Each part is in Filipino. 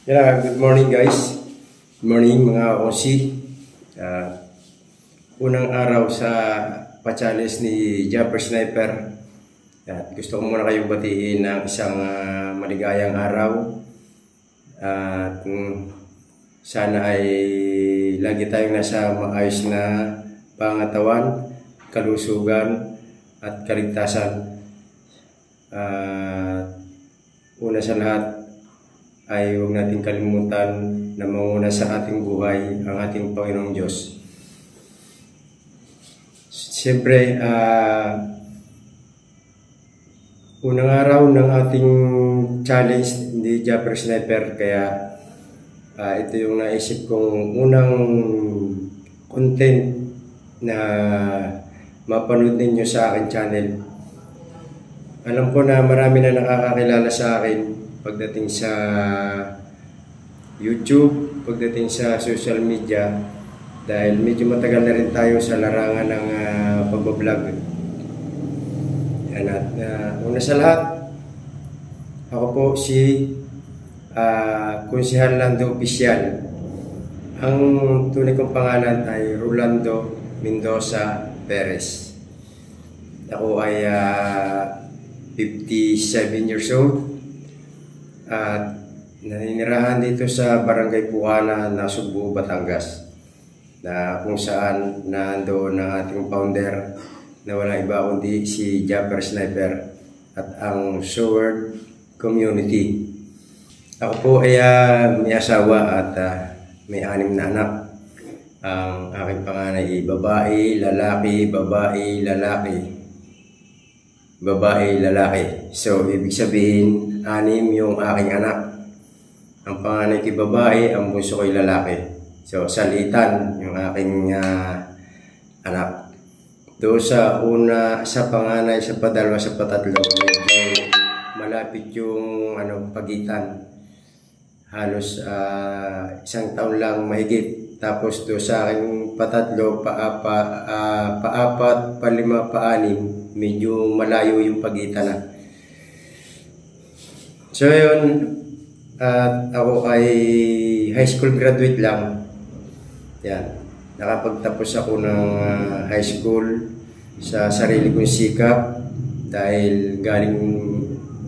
Good morning guys. Good morning mga OC. Unang araw sa pa-challenge ni Jumper Sniper. Gusto ko muna kayong batiin ng isang maligayang araw. Sana ay lagi tayong nasa maayos na pangatawan, kalusugan at kaligtasan. Una sa lahat ay huwag natin kalimutan na manguna sa ating buhay ang ating Panginoong Diyos. Siyempre, unang araw ng ating challenge ni Jumper Sniper, kaya ito yung naisip kong unang content na mapanood ninyo sa aking channel. Alam ko na marami na nakakakilala sa akin pagdating sa YouTube, pagdating sa social media, dahil medyo matagal na rin tayo sa larangan ng pagbablog. Una sa lahat, ako po si Konsehal Lando Oficial. Ang tunay kong pangalan ay Rolando Mendoza Perez. Ako ay 57 years old. At naninirahan dito sa Barangay Puana, Nasugbu, Batangas, na kung saan nandoon ang ating founder na wala iba kundi si Jumper Sniper at ang Sword Community. Ako po ay may asawa at may 6 na anak. Ang aking panganay ay babae, lalaki, babae, lalaki, babae, lalaki. So, ibig sabihin, 6 yung aking anak. Ang panganay ko'y babae, ang bunso ko'y lalaki. So, salitan yung aking anak. Doon sa una, sa panganay, sa padalawa, sa patatlo, medyo malapit yung pagitan. Halos 1 taon lang mahigit. Tapos doon sa aking patatlo, paapat, palima, paanim, medyo malayo yung pagitan na. So yun, ako ay high school graduate lang. Yan, nakapagtapos ako ng high school sa sarili kong sikap, dahil galing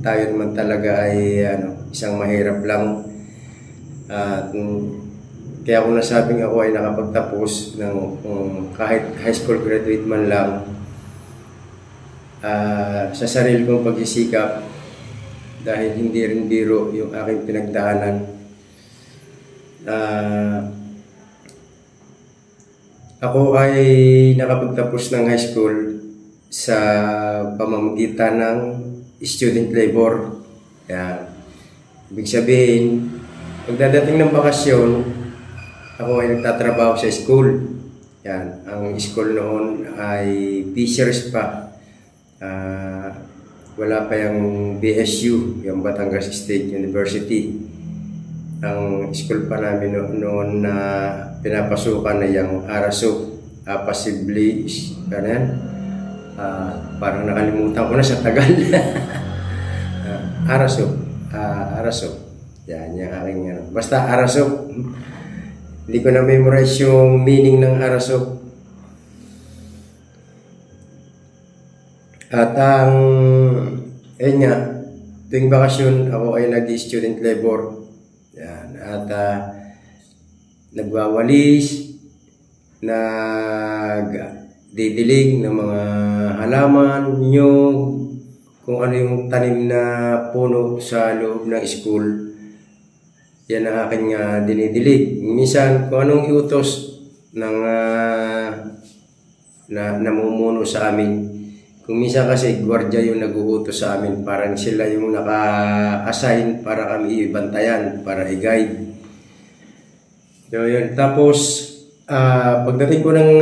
tayo naman talaga ay isang mahirap lang. Kaya ako nasabing ako ay nakapagtapos ng kahit high school graduate man lang, sa sarili kong pagsisikap, dahil hindi rin biro yung aking pinagdaanan. Ako ay nakapagtapos ng high school sa pamamagitan ng student labor. Yan. Ibig sabihin, pagdadating ng bakasyon, ako ay nagtatrabaho sa school. Yan. Ang school noon ay Fisheries pa. Wala pa yung BSU, yung Batangas State University. Ang school pa namin noon na pinapasukan na yung ARASO, possibly, parang nakalimutan ko na sa tagal. ARASO. Yan, yung aking basta ARASO. Hindi ko na-memorize yung meaning ng ARASO. At ayun nga, tuwing bakasyon ako ay nag-student labor. Yan. At nagwawalis, nagdidilig ng mga halaman, nyug, kung ano yung tanim na puno sa loob ng school. Yan ang aking dinidilig. Minsan, kung anong iutos ng namumuno sa amin. Kung minsan kasi gwardiya yung nag-uutos sa amin, parang sila yung naka-assign para kami ibantayan, para i-guide. So yun. Tapos, pagdating ko ng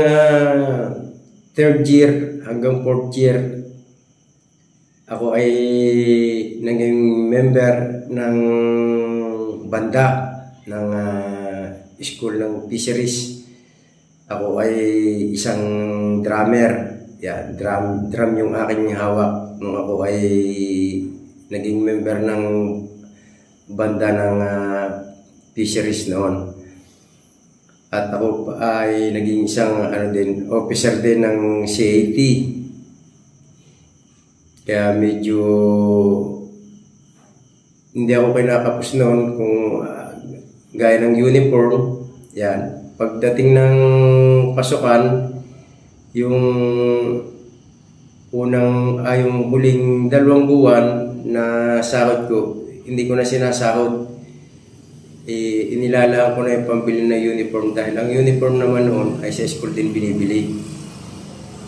3rd year hanggang 4th year, ako ay naging member ng banda ng school ng Fisheries. Ako ay isang drummer. Yeah, drum yung aking hawak nung ako ay naging member ng banda ng fisheries noon. At ako ay naging isang officer din ng CAT. Kaya medyo hindi ako kinakapos noon kung gaya ng uniform. Yan. Pagdating ng pasukan, yung yung huling 2 buwan na sahod ko, hindi ko na sinasahod. Inilalaan ko na yung pambili ng uniform dahil ang uniform naman noon ay sa school din binibili.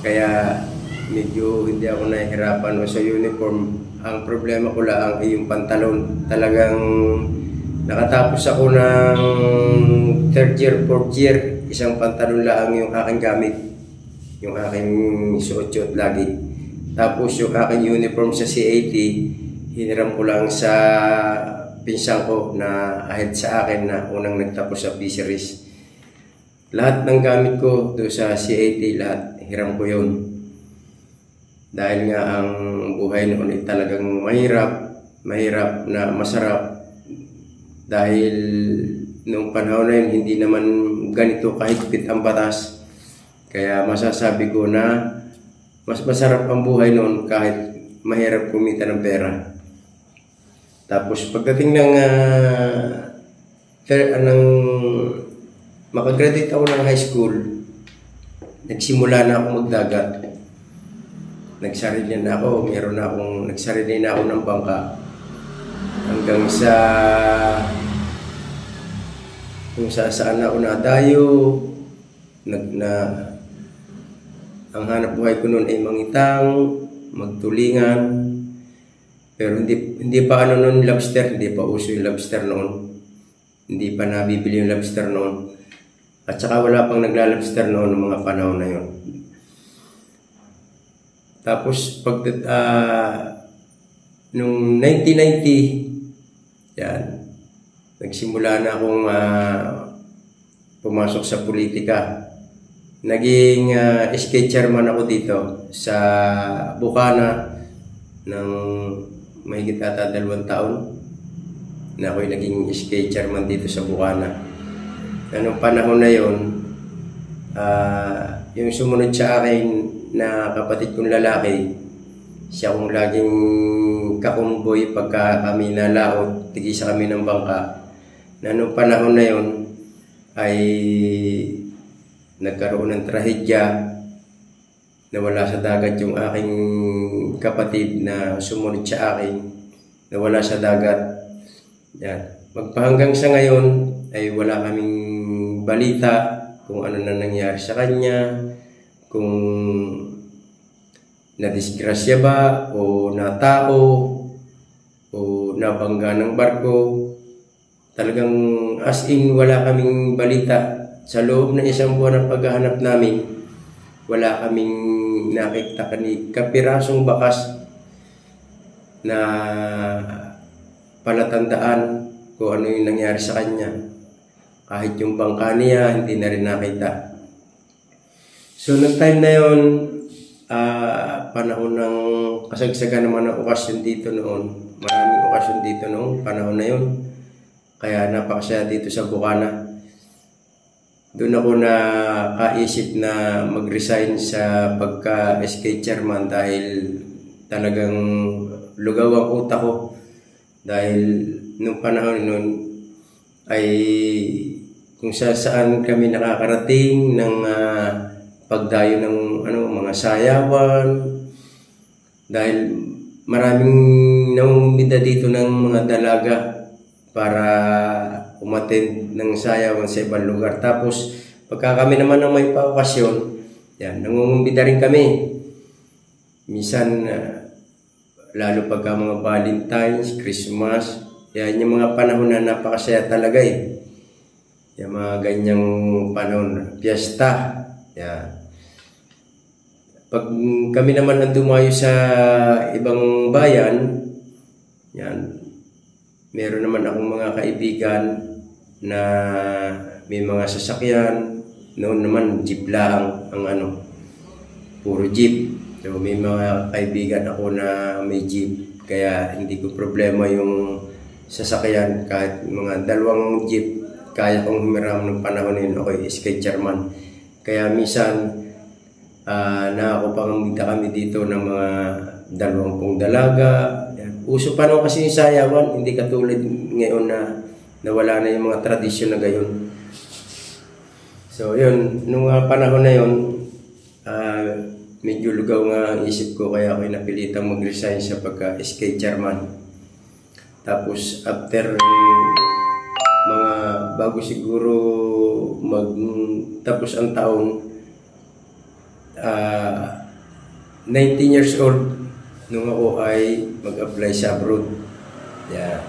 Kaya medyo hindi ako nahihirapan sa uniform. Ang problema ko lang ay yung pantalon. Talagang nakatapos ako ng 3rd year, 4th year, isang pantalon lang yung aking gamit. Yung aking suot-suot lagi. Tapos yung aking uniform sa CAT, hiniram ko lang sa pinsan ko na ahead sa akin na unang nagtapos sa fisheries. Lahat ng gamit ko doon sa CAT, lahat hiram ko yun. Dahil nga ang buhay noon ay talagang mahirap na masarap. Dahil noong panahon na yun, hindi naman ganito kahigpit ang batas. Kaya masasabi ko na mas masarap ang buhay noon kahit mahirap kumita ng pera. Tapos pagdating ng makagraduate ako ng high school, nagsimula na ako magdagat. Nagsarili na ako, nagsarili na ako ng bangka. Hanggang sa kung saan ako nadayo, ang hanap buhay ko noon ay mangitang, magtulingan. Pero hindi pa noon lobster, hindi pa uso yung lobster noon. Hindi pa nabibili yung lobster noon. At saka wala pang naglalobster noon ng mga panahon na yun. Tapos nung 1990, yan, nagsimula na akong pumasok sa politika. Naging SK chairman ako dito sa Bukana ng mahigit ata 2 taon na ako'y naging SK chairman dito sa Bukana. Anong panahon na yun, yung sumunod sa akin na kapatid kong lalaki, siya kong laging kakumboy pagka kami nalaot, tigisa kami ng bangka. Na anong panahon na yun ay nagkaroon ng trahedya, nawala sa dagat yung aking kapatid na sumunod sa akin, nawala sa dagat. Yan. Magpahanggang sa ngayon ay wala kaming balita kung ano na nangyari sa kanya, kung nadisgrasya ba o natao o nabangga ng barko. Talagang as in wala kaming balita. Sa loob ng 1 buwan ng paghahanap namin, wala kaming nakita kapirasong bakas na palatandaan kung ano yung nangyari sa kanya. Kahit yung bangka niya, hindi na rin nakita. So, nung time na yun, panahon ng kasagsagan naman ng okasyon dito noon. Maraming okasyon dito noong panahon na yun. Kaya napakasaya dito sa Bukana. Doon ako kaisip na mag-resign sa pagka-SK chairman dahil talagang lugaw ang utak ko. Dahil nung panahon nun ay kung saan kami nakakarating ng pagdayo ng mga sayawan. Dahil maraming namumida dito ng mga dalaga para umattend ng sayawan sa ibang lugar. Tapos, pagka kami naman ang may paokasyon, yan, nangungumbida rin kami. Minsan, lalo pagka mga Valentine's, Christmas, yan yung mga panahon na napakasaya talaga eh. Yung mga ganyang panahon, piyesta, yan. Pag kami naman ang dumayo sa ibang bayan, yan, meron naman akong mga kaibigan na may mga sasakyan. Noon naman, jeep lang ang puro jeep. So, may mga kaibigan ako na may jeep. Kaya hindi ko problema yung sasakyan, kahit mga 2 jeep, kaya kong humiram ng panahon na yun. Ako'y SK chairman. Kaya minsan, nakakapamigta kami dito ng mga 20 dalaga. Yan. Uso pa naman kasi yung sayawan, hindi katulad ngayon na nawala na yung mga tradisyon na gayon. So yun, nung panahon na yun, medyo lugaw nga ang isip ko, kaya ako'y napilitang mag-resign sa pagka-SK chairman. Tapos after mga bago siguro tapos ang taon, 19 years old nung ako ay mag-apply sa abroad. Yeah.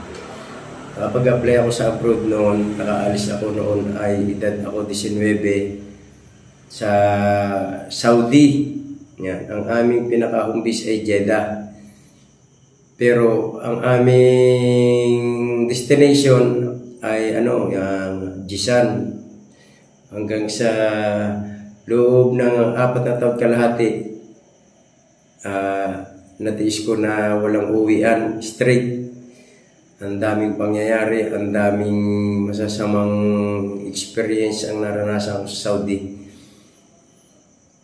Nakapag-apply ako sa abroad noon, nakaalis ako noon ay edad ako 19 sa Saudi. Yan. Ang aming pinaka-home base ay Jeddah. Pero ang aming destination ay yung Jisan. Hanggang sa loob ng 4 na taon kalahati, natiis ko na walang uwian, straight. Ang daming pangyayari, ang daming masasamang experience ang naranasan ko sa Saudi.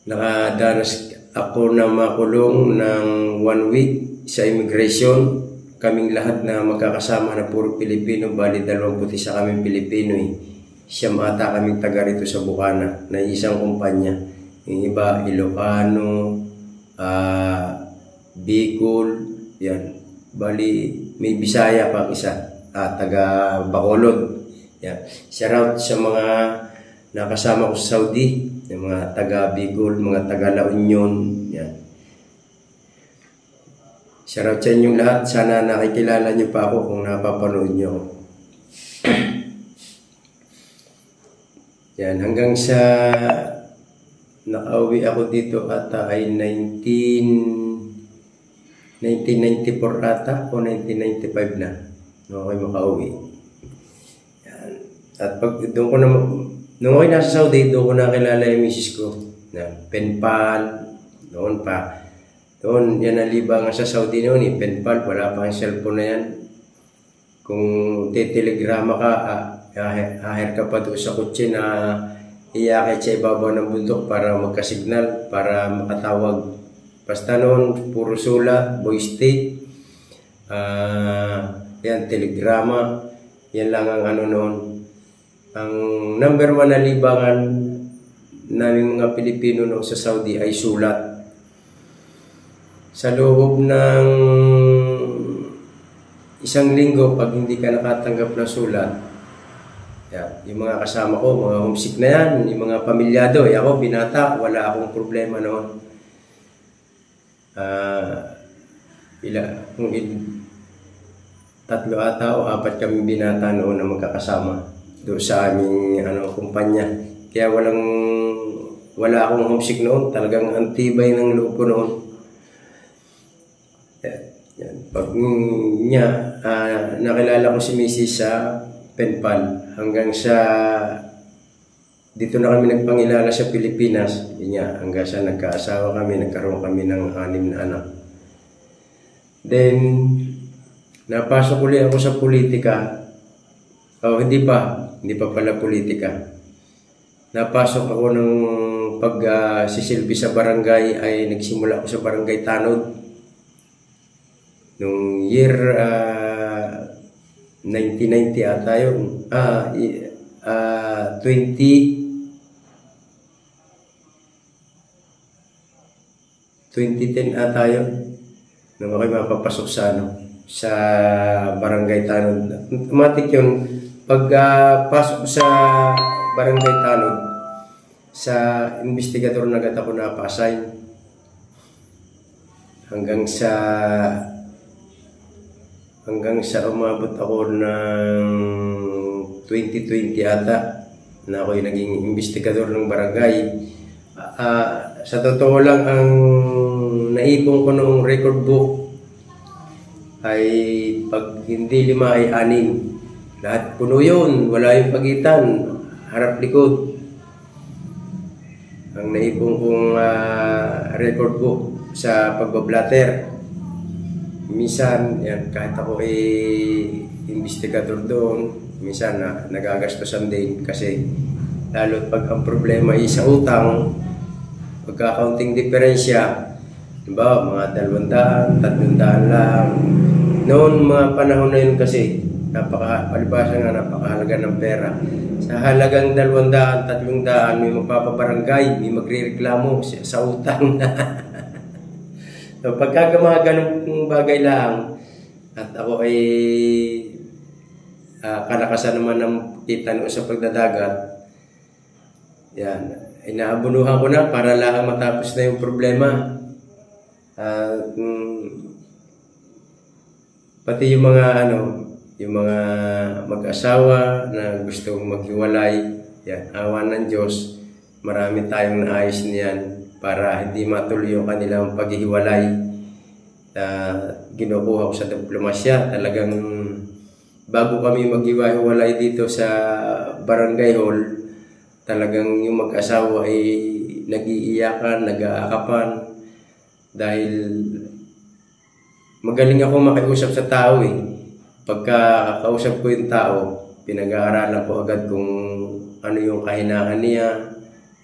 Nakadanas ako na makulong ng 1 week sa immigration. Kaming lahat na magkakasama na puro Pilipino, bali 21 kaming Pilipino eh. Siyam ata kaming taga rito sa Bukana na isang kumpanya. Yung iba, Ilocano, Bicol, yan. Bali, may Bisaya pang isa, taga Bacolod. Yan. Shout out sa mga nakasama ko sa Saudi, yung mga taga Bicol, mga taga La Union, yan. Shoutout sa inyong lahat. Sana nakikilala niyo pa ako kung napapanood niyo. Yan, hanggang sa nakauwi ako dito ata ay 1994 ata o 1995 na. Nung ako'y makauwi. Yan. At pag doon ko na, nung ako'y nasa Saudi, doon ko nakilala yung misis ko. Penpal, noon pa. Doon, yan ang libangan sa Saudi noon eh. Penpal, wala pa ang cellphone na yan. Kung titelegrama ka, ahir ka pa doon sa kutsi na iyakit sa ibabaw ng bundok para magkasignal, para makatawag. Basta noon, puro sulat, voice tape, yan, telegrama, yan lang ang ano noon. Ang number 1 na libangan naming mga Pilipino noon sa Saudi ay sulat. Sa loob ng 1 linggo, pag hindi ka nakatanggap ng sulat, yan, yung mga kasama ko, mga homesick na yan, yung mga pamilyado, ako binata, wala akong problema noon. Kung 3 ata o 4 kami binata noon na magkakasama doon sa aming kumpanya. Kaya wala akong homesick noon, talagang antibay ng loob ko noon. Yan. Pag nakilala ko si Mrs. sa Penpal, hanggang sa dito na kami nagpangilala sa Pilipinas. Hanggang sa nagkaasawa kami, nagkaroon kami ng 6 na anak. Then, napasok ulit ako sa politika. Hindi pa pala politika. Napasok ako ng pag-sisilbi sa barangay, ay nagsimula ako sa Barangay Tanod. Noong year 1990 ata yun, 2010 ata yun, nung ako'y mapapasok sa Barangay Tanod. Automatic yun, pagpasok sa Barangay Tanod, sa investigador na agad ako na-assign. Hanggang sa umabot ako ng 2020 ata na ako'y naging investigador ng barangay. Sa totoo lang, ang naipon ko noong record book ay pag hindi 5 ay 6. Lahat puno yun, wala yung pagitan, harap likod. Ang naipon kong record book sa pagbablatter. Minsan, yan, kahit ako investigador doon, minsan nagagastosan din kasi lalo pag ang problema ay sa utang, pagka-counting diferensya, diba, mga 200, 300 lang. Noon mga panahon na yun kasi, palibasa nga napakahalaga ng pera. Sa halagang 200, 300, may magpapabarangay, may magre-reklamo sa utang. So, pagka mga ganung bagay lang, at ako ay kalakasan naman ng kita noon sa pagdadagat, yan, inaabunuhan ko na para lang matapos na yung problema. Pati yung mga yung mga mag-asawa na gustong maghiwalay, yan, awa ng Diyos, marami tayong naayos niyan para hindi matuloy yung kanilang paghihiwalay. Ginukuha ko sa diplomasya, talagang bago kami maghiwalay dito sa barangay hall, talagang yung mag-asawa ay nag-iiyakan, nag-aakapan dahil magaling ako makiusap sa tao eh. Pagka kausap ko yung tao, pinag-aaralan ko agad kung ano yung kahinaan niya,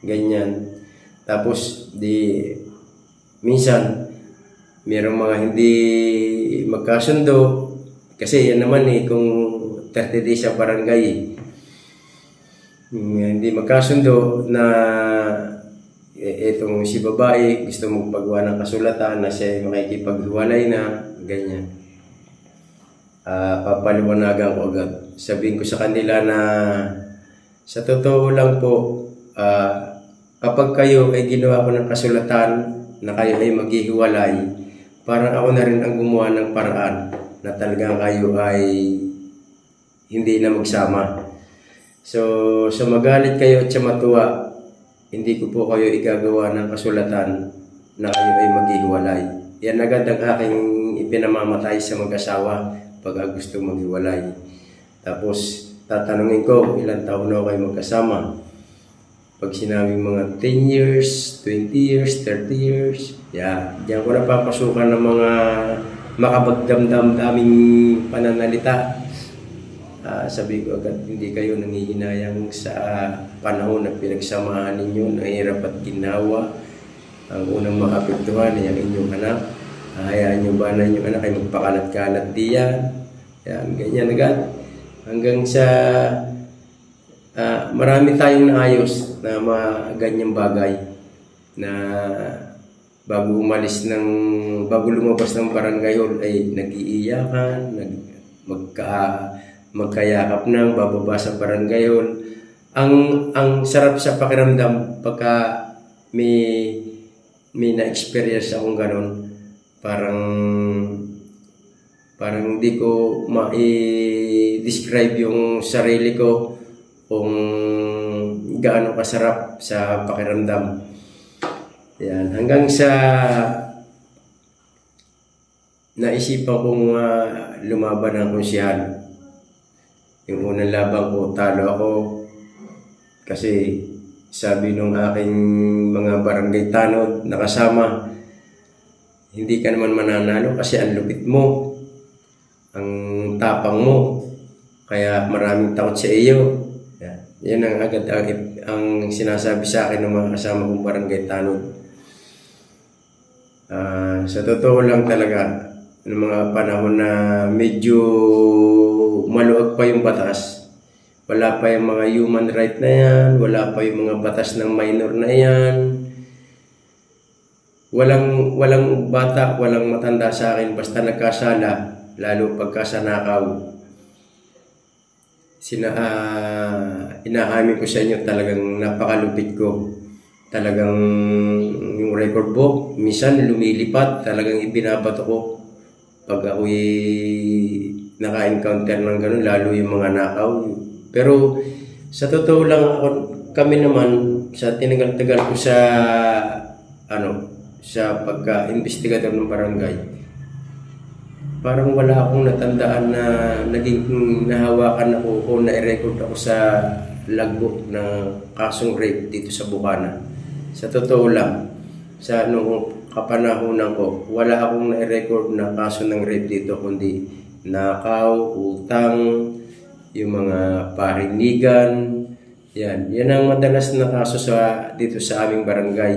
ganyan. Tapos minsan mayroong mga hindi magkasundo kasi yan naman eh kung 30 days sa barangay eh. Hindi magkasundo na itong si babae gusto magpagawa ng kasulatan na siya makikipaghiwalay na ganyan. Papaliwanagan ko agad. Sabihin ko sa kanila na sa totoo lang po, kapag kayo ay ginawa ko ng kasulatan na kayo ay maghihiwalay, parang ako na rin ang gumawa ng paraan na talagang kayo ay hindi na magsama. So magalit kayo at sa matuwa, hindi ko po kayo igagawa ng kasulatan na kayo ay maghihiwalay. Yan agad ang aking ipinamamatay sa mag-asawa pag gusto maghiwalay. Tapos tatanungin ko, ilang taon na kayo magkasama? Pag sinabing mga 10 years, 20 years, 30 years, diyan ko napapasukan ng mga makapagdamdam-daming pananalita. Sabi ko agad, hindi kayo nangihinayang sa panahon na pinagsamahan ninyo, nahirap at ginawa. Ang unang makapektuhan ay ang inyong anak. Hayaan nyo ba na inyong anak ay magpakalat-kalat diyan? Yan, ganyan agad. Hanggang sa marami tayong naayos na mga ganyang bagay na bago lumabas ng barangay hall ay nag-iiyakan, magkayakap ng bababa sa barangay hall. Ang sarap sa pakiramdam pagka may na-experience akong ganon. Parang hindi ko ma-describe yung sarili ko kung gaano kasarap sa pakiramdam. Yan. Hanggang sa naisipan kong lumaban ng konsyal. Yung unang laban ko, talo ako. Kasi sabi nung aking mga barangay tanod nakasama, hindi ka naman mananalo kasi ang lupit mo, ang tapang mo, kaya maraming takot sa iyo. Yan ang agad ang sinasabi sa akin ng mga kasama kong barangay tanod. Sa totoo lang talaga, ng mga panahon na medyo maluwag pa yung batas, wala pa yung mga human right na yan, wala pa yung mga batas ng minor na yan, walang bata, walang matanda sa akin basta nagkasala, lalo pagkasanakaw. Inaamin ko sa inyo, talagang napakalupit ko. Talagang yung record book, minsan lumilipat, talagang ibinabato ko pag ako'y naka-encounter ng ganun, lalo yung mga nakaw. Pero sa totoo lang, kami naman, sa tinagal-tagal ko sa pagka-investigador ng barangay, parang wala akong natandaan na naging nahawakan ako o na-record ako sa logbook na kasong rape dito sa Bukana. Sa totoo lang, sa nung kapanahonan ko, wala akong na-record na kaso ng rape dito, kundi nakaw, utang, yung mga parinigan. Yan ang madalas na kaso dito sa aming barangay.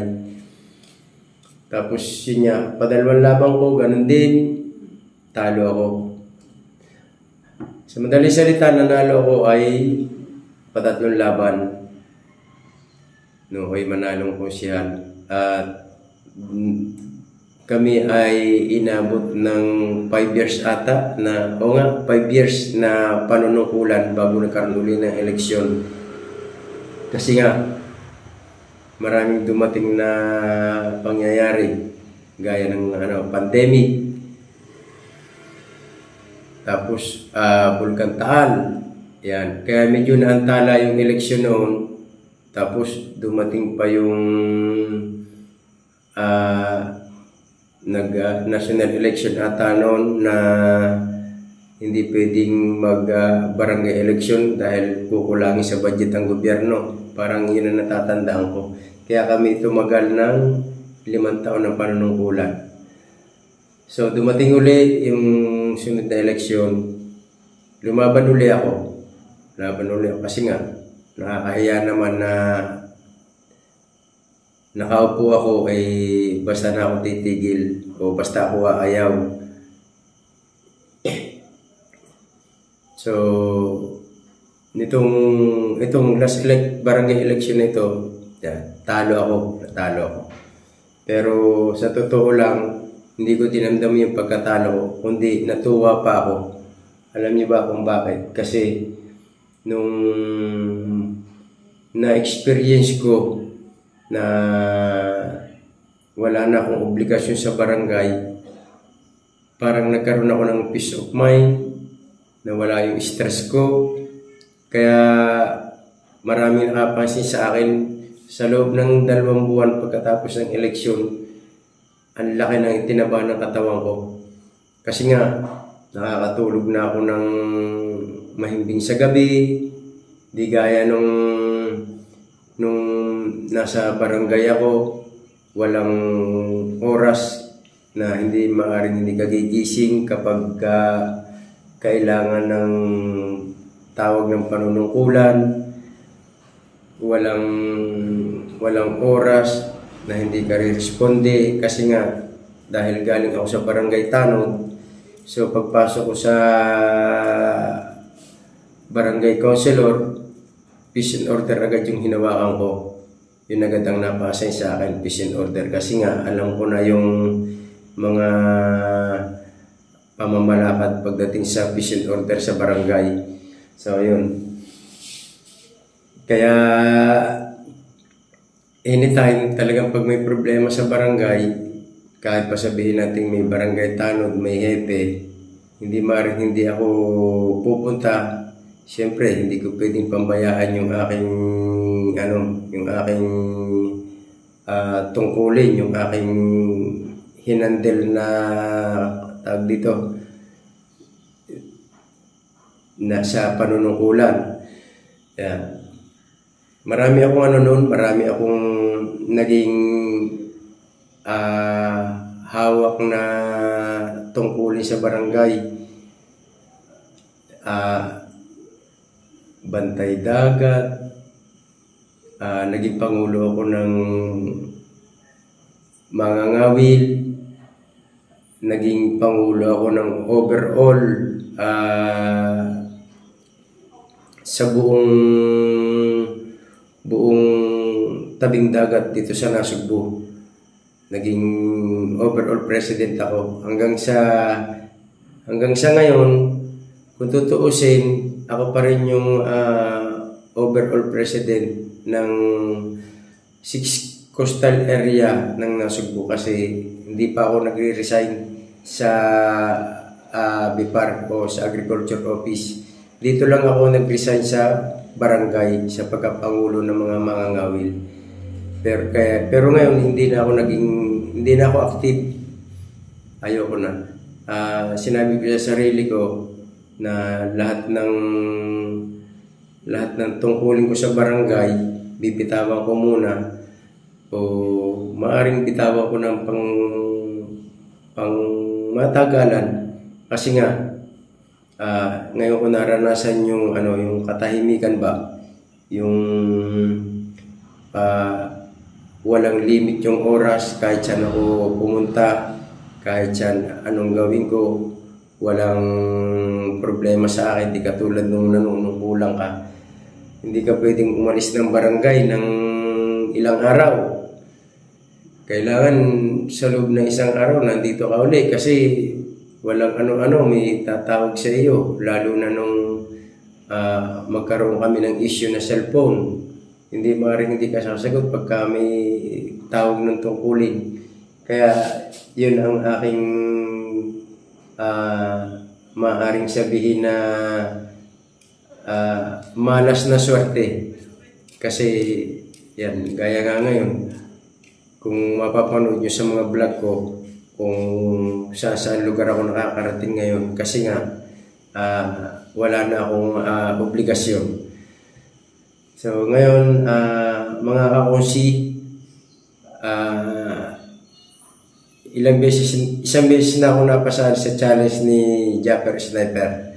Tapos yun nga, padalawang labang ko, ganun din, talo ako. Sa madaling salita, nanalo ako ay patatlong laban. No, ay manalong konsyal. At kami ay inabot ng 5 years ata na, 5 years na panunukulan bago nagkaroon uli ng eleksyon. Kasi nga, maraming dumating na pangyayari gaya ng pandemic. Tapos, Bulkan Taal. Yan. Kaya medyo naantala yung eleksyon noon. Tapos, dumating pa yung national election ata noon na hindi pwedeng mag-barangay election dahil kukulangin sa budget ang gobyerno. Parang yun ang natatandaan ko. Kaya kami tumagal ng 5 taon ng panunungkulan. So, dumating uli yung sunod na eleksyon. Lumaban uli ako. Kasi nga, nakakahiya naman na nakaupo ako ay basta na ako titigil o basta ako aayaw. So, itong last barangay election na ito, natalo ako. Pero sa totoo lang, hindi ko dinamdam yung pagkatalo ko, kundi natuwa pa ako. Alam niyo ba kung bakit? Kasi nung na-experience ko na wala na akong obligasyon sa barangay, parang nagkaroon ako ng peace of mind, na wala yung stress ko. Kaya maraming nakapansin sa akin sa loob ng 2 buwan pagkatapos ng eleksyon, ang laki ng itinaba ng katawan ko. Kasi nga, nakakatulog na ako ng mahimbing sa gabi, di gaya nung nasa barangay ako, walang oras na hindi maaaring hindi kagigising kapag kailangan ng tawag ng panunungkulan. Walang oras na hindi ka responde kasi nga dahil galing ako sa barangay Tanod. So pagpasok ko sa barangay councilor, peace and order agad yung hinawakan ko. Yun agad ang napasay sa akin, peace and order. Kasi nga alam ko na yung mga pamamalakad pagdating sa peace and order sa barangay. So yun. Kaya anytime talagang pag may problema sa barangay, kahit pa sabihin natin may barangay Tanod, may hepe, hindi ako pupunta. Siyempre, hindi ko pwedeng pambayaan yung aking tungkulin, yung aking hinandel na tawag dito na sa panunungkulan. Yeah. Marami akong naging hawak na tungkulin sa barangay. Bantay dagat, naging pangulo ako ng mga ngawil, naging pangulo ako ng overall sa buong tabing dagat dito sa Nasugbu. Naging overall president ako hanggang sa ngayon. Kung tutuusin, ako pa rin yung overall president ng 6 coastal area ng Nasugbu kasi hindi pa ako nagre-resign sa BIPAR o sa Agriculture Office. Dito lang ako nag-resign sa barangay sa pagkapangulo ng mga ngawil. Pero ngayon hindi na ako active. Ayoko na. Sinabi ko sa sarili ko na lahat ng tungkulin ko sa barangay bibitawan ko muna o maaring bitawan ko ng pang matagalan kasi nga ngayon ko naranasan yung yung katahimikan ba, yung walang limit yung oras, kahit saan ako pumunta, kahit saan anong gawin ko, walang problema sa akin. Di katulad nung nanunungkulang ka, hindi ka pwedeng umalis ng barangay ng ilang araw. Kailangan sa loob ng isang araw nandito ka uli, kasi walang may tatawag sa iyo, lalo na nung magkaroon kami ng issue na cellphone. Hindi maaaring hindi ka sasagot pagka may tawag ng tungkulin. Kaya yun ang aking maaaring sabihin na malas na swerte. Kasi yan, gaya nga ngayon, kung mapapanood nyo sa mga vlog ko, kung saan lugar ako nakakarating ngayon, kasi nga wala na akong obligasyon. So ngayon, mga kakunsi, isang beses na ako napasali sa challenge ni Japper Sniper,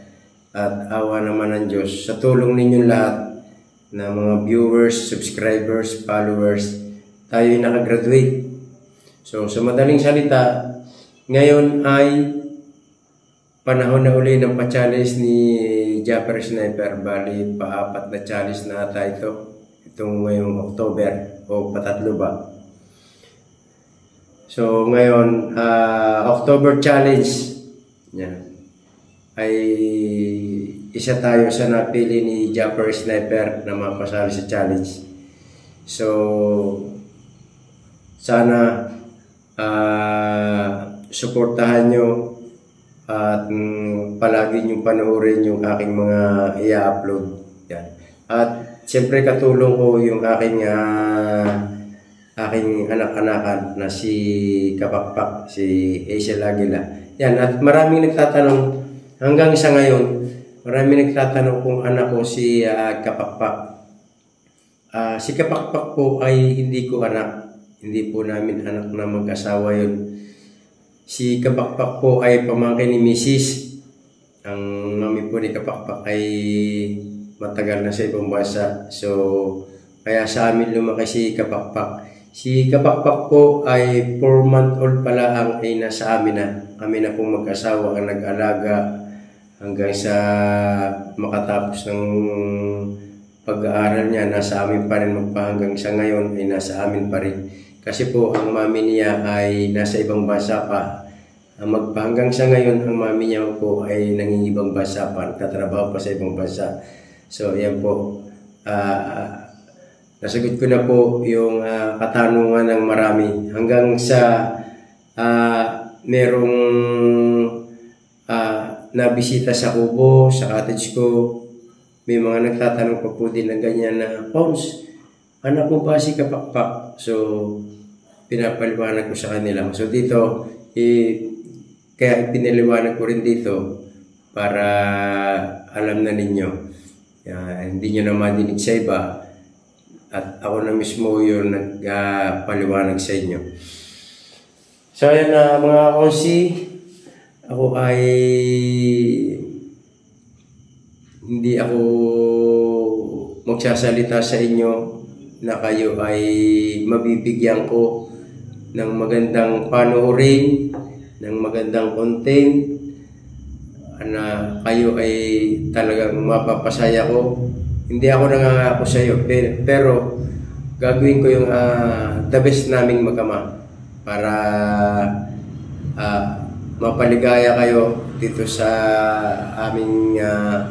at awa naman ng Diyos, sa tulong ninyong lahat na mga viewers, subscribers, followers, tayo'y nakagraduate. So sa madaling salita, ngayon ay panahon na uli ng pa-challenge ni Japper Sniper. Bali, pa-4 na challenge na ata ito. Itong ngayong October, o patatlo ba. So ngayon, October challenge, yan, ay isa tayo sa napili ni Japper Sniper na mapasali sa challenge. So sana suportahan nyo at palagi nyo panoorin yung aking mga i-upload. Yan. At siyempre katulong ko yung aking anak-anakan na si Kapakpak, si Hazel Aguila. Yan. At maraming nagtatanong, hanggang sa ngayon, maraming nagtatanong kung anak ko si Kapakpak. Si Kapakpak po ay hindi ko anak. Hindi po namin anak na mag-asawa yun. Si Kapakpak po ay pamangkin ni Mrs. Ang mami po ni Kapakpak ay matagal na sa ibang bansa. So, kaya sa amin lumaki si Kapakpak. Si Kapakpak po ay 4-month-old pala ang ay nasa amin na. Kami na pong mag-asawa ang nag-alaga hanggang sa makatapos ng pag-aaral niya. Nasa amin pa rin magpahanggang sa ngayon ay nasa amin pa rin. Kasi po ang mami niya ay nasa ibang bansa pa. Magpahanggang sa ngayon, ang mami niya po ay nangingibang bansa pa, nagtatrabaho pa sa ibang bansa. So yan po, nasagot ko na po yung katanungan ng marami. Hanggang sa merong nabisita sa kubo, sa cottage ko, may mga nagtatanong pa po din ng ganyan na, Pons, anak mo ba si Kapakpak? So, pinapaliwanag ko sa kanila. So, dito, kaya pinaliwanag ko rin dito para alam na ninyo. Hindi nyo na madinig sa iba. At ako na mismo yung nagpaliwanag sa inyo. So, ayan na mga konsi. Ako ay hindi ako magsasalita sa inyo na kayo ay mabibigyan ko ng magandang panoorin, ng magandang content, na kayo ay talagang mapapasaya ko. Hindi ako nangangako sa iyo, pero gagawin ko yung the best naming mag-ama para mapaligaya kayo dito sa aming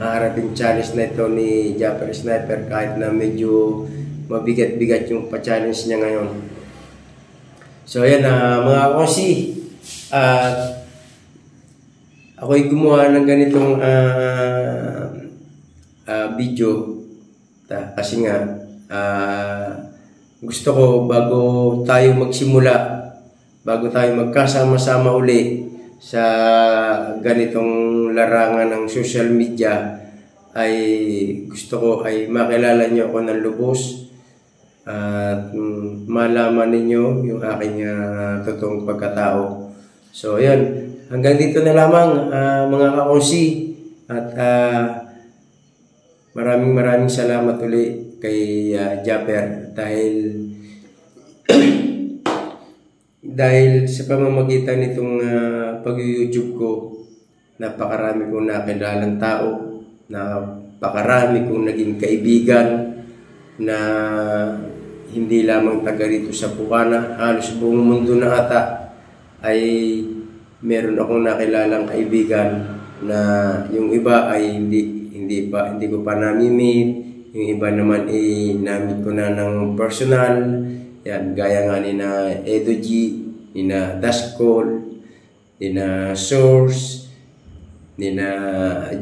haraping challenge na ito ni Japper Sniper, kahit na medyo mabigat-bigat yung pa-challenge niya ngayon. So ayan mga konsi, ako'y gumawa ng ganitong video kasi nga gusto ko bago tayo magsimula, bago tayo magkasama-sama uli sa ganitong larangan ng social media, ay gusto ko ay makilala niyo ako ng lubos at malaman ninyo yung aking totoong pagkatao. So ayan, hanggang dito na lamang mga kakonsi. At maraming salamat ulit kay Japper dahil sa pamamagitan nitong pag-YouTube ko, napakarami kong nakilalang tao, napakarami kong naging kaibigan na hindi lamang taga rito sa Bukana, halos buong mundo na ata ay meron akong nakilalang kaibigan na yung iba ay hindi ko pa nami-meet, yung iba naman ay na-meet ko na ng personal. Yan, gaya nga ni na Edo G, ni na Daskol, ni na Source, ni na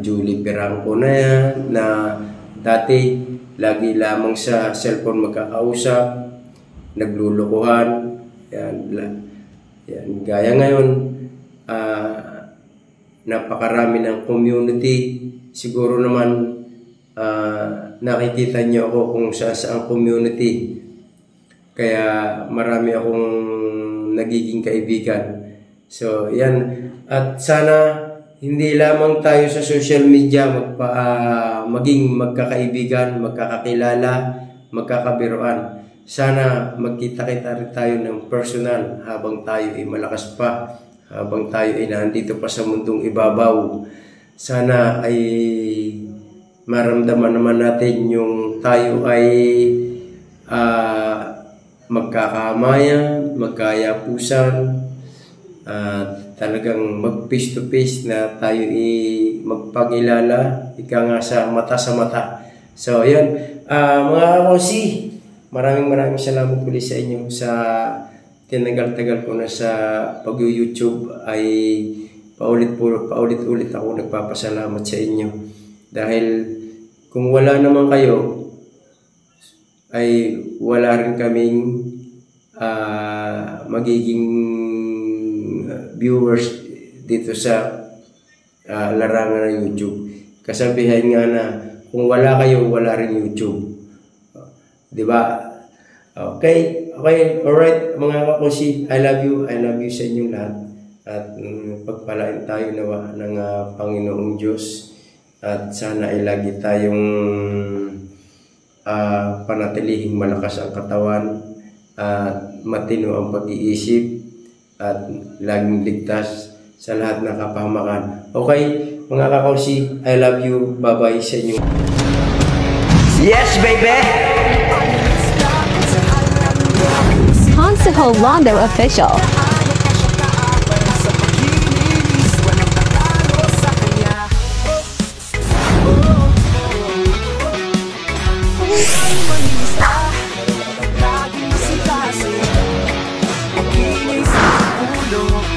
Julie Perangco na yan, na dati lagi lamang sa cellphone magkakausap, naglulukuhan. Yan, gaya ngayon, napakarami ng community. Siguro naman nakikita niyo ako kung saan community. Kaya marami akong nagiging kaibigan. So, yan. At sana hindi lamang tayo sa social media maging magkakaibigan, magkakakilala, magkakabiruan. Sana magkita-kita rin tayo ng personal habang tayo ay malakas pa, habang tayo ay nandito pa sa mundong ibabaw. Sana ay maramdaman naman natin yung tayo ay magkakamayan, magkayapusan, talagang mag-face to face na tayo magpagilala, ika nga sa mata. So, yan. Mga kakosi, maraming salamat ulit sa inyo sa tinagal-tagal ko na sa pag-YouTube ay paulit-ulit ako nagpapasalamat sa inyo. Dahil kung wala naman kayo, ay wala rin kaming magiging viewers dito sa larangan ng YouTube. Kasabihan nga na kung wala kayo, wala rin YouTube. Diba? Okay, alright mga kakusi, I love you sa inyong lahat. At pagpalain tayo nawa ng Panginoong Diyos. At sana ay lagi tayong panatilihing malakas ang katawan at matino ang pag-iisip at laging ligtas sa lahat ng kapahamakan. Okay, mga kakausi, I love you. Bye-bye sa inyo. Yes, baby! Consejo Londo Official. Laging masikaso, makinis sa ulo.